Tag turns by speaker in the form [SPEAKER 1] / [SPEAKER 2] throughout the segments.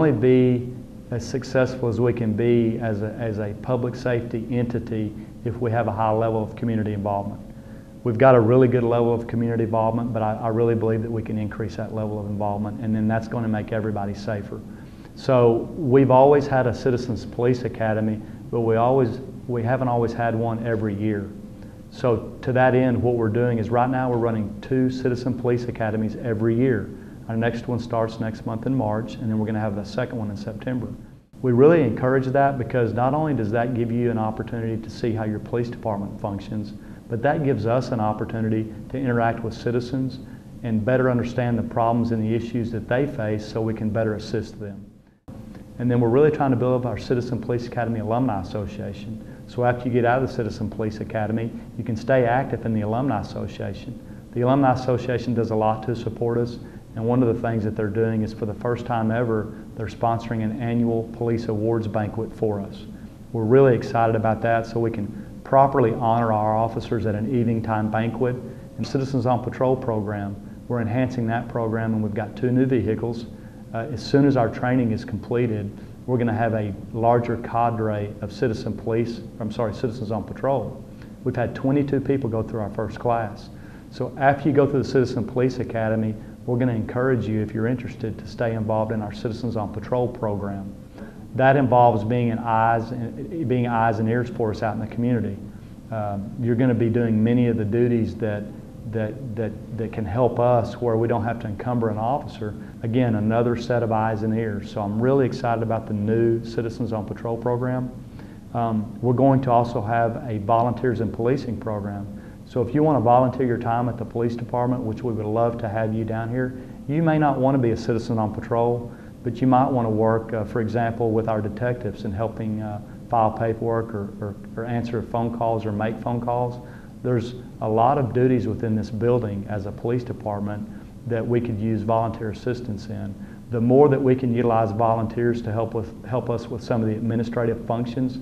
[SPEAKER 1] only be as successful as we can be as a public safety entity if we have a high level of community involvement. We've got a really good level of community involvement, but I really believe that we can increase that level of involvement, and then that's going to make everybody safer. So we've always had a Citizens Police Academy, but we haven't always had one every year. So to that end, what we're doing is right now we're running 2 Citizen Police Academies every year. Our next one starts next month in March, and then we're going to have the second one in September. We really encourage that because not only does that give you an opportunity to see how your police department functions, but that gives us an opportunity to interact with citizens and better understand the problems and the issues that they face so we can better assist them. And then we're really trying to build up our Citizen Police Academy Alumni Association. So after you get out of the Citizen Police Academy, you can stay active in the Alumni Association. The Alumni Association does a lot to support us, and one of the things that they're doing is for the first time ever, they're sponsoring an annual police awards banquet for us. We're really excited about that so we can properly honor our officers at an evening time banquet. And Citizens on Patrol program, we're enhancing that program, and we've got 2 new vehicles. As soon as our training is completed, we're going to have a larger cadre of Citizens on Patrol. We've had 22 people go through our first class. So after you go through the Citizen Police Academy, we're going to encourage you, if you're interested, to stay involved in our Citizens on Patrol program. That involves being eyes and ears for us out in the community. You're going to be doing many of the duties that can help us where we don't have to encumber an officer. Again, another set of eyes and ears. So I'm really excited about the new Citizens on Patrol program. We're going to also have a volunteers in policing program. So if you want to volunteer your time at the police department, which we would love to have you down here, you may not want to be a citizen on patrol, but you might want to work, for example, with our detectives in helping file paperwork or answer phone calls or make phone calls. There's a lot of duties within this building as a police department that we could use volunteer assistance in. The more that we can utilize volunteers to help us with some of the administrative functions,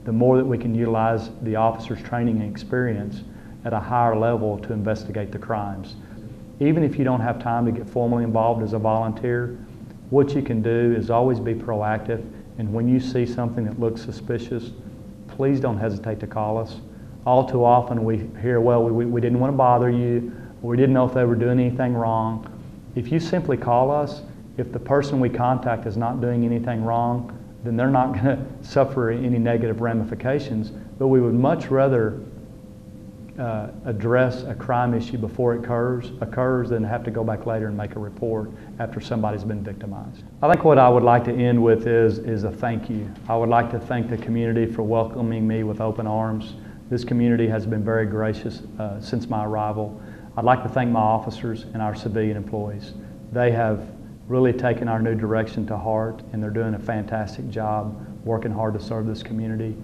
[SPEAKER 1] the more that we can utilize the officers' training and experience at a higher level to investigate the crimes. Even if you don't have time to get formally involved as a volunteer, what you can do is always be proactive, and when you see something that looks suspicious, please don't hesitate to call us. All too often we hear, well, we didn't want to bother you, or we didn't know if they were doing anything wrong. If you simply call us, if the person we contact is not doing anything wrong, then they're not going to suffer any negative ramifications, but we would much rather address a crime issue before it occurs than have to go back later and make a report after somebody's been victimized. I think what I would like to end with is a thank you. I would like to thank the community for welcoming me with open arms. This community has been very gracious since my arrival. I'd like to thank my officers and our civilian employees. They have really taken our new direction to heart, and they're doing a fantastic job working hard to serve this community.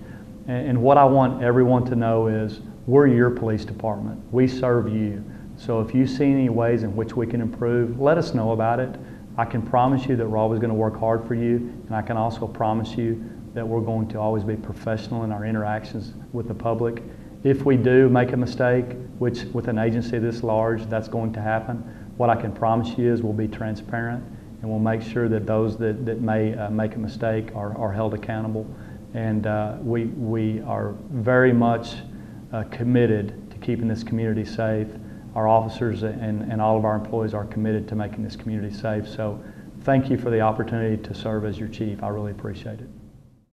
[SPEAKER 1] And what I want everyone to know is we're your police department. We serve you. So if you see any ways in which we can improve, let us know about it. I can promise you that we're always going to work hard for you, and I can also promise you that we're going to always be professional in our interactions with the public. If we do make a mistake, which with an agency this large, that's going to happen, what I can promise you is we'll be transparent, and we'll make sure that those that may make a mistake are held accountable. And we are very much committed to keeping this community safe. Our officers and all of our employees are committed to making this community safe. So thank you for the opportunity to serve as your chief. I really appreciate it.